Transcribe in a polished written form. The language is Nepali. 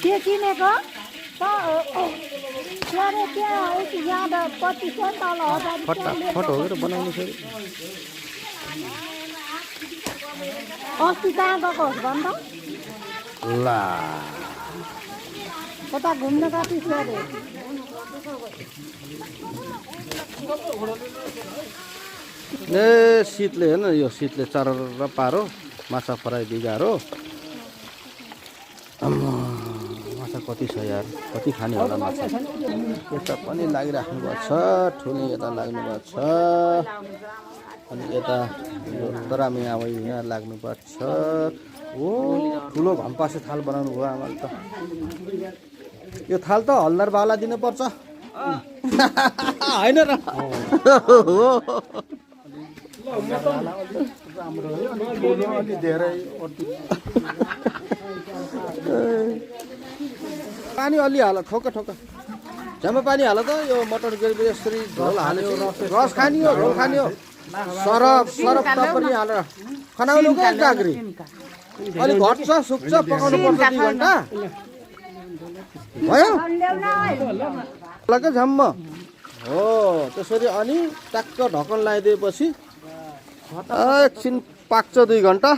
के किनेको त्यहाँ यहाँ 25 तल फटाफट हो र बनाउनु फेरि अस्ति कहाँ गएको होस् भन् त ला कता घुम्न गएको थियो अरे ए शीतले हेर्न यो शीतले चरर पारो माछा फ्राई बिगारो माछा कति छ यार कति खाने होला माछा यता पनि लागिराख्नु भएको छ ठुलो यता लाग्नु भएको छ अनि यता यो दरामी अब यहाँ लाग्नु भएको छ ओ ठुलो घम्पासे थाल बनाउनु भयो आमाले त यो थाल त हलदारवाला दिनुपर्छ होइन र पानी अलि हाल ठोक ठोक झ्यामा पानी हाल त यो मटर ग्रेभी यसरी झोल हाल्यो रस खाने हो झोल खाने हो सरफ सरफ पनि हालेर खनाउनु को जाग्री अलि घट्छ सुक्छ पकाउनु पर्छ 2 घण्टा भयो लगे झम्म हो त्यसरी अनि टक्क ढक्कन लगाइदिएपछि एकछिन पाक्छ 2 घण्टा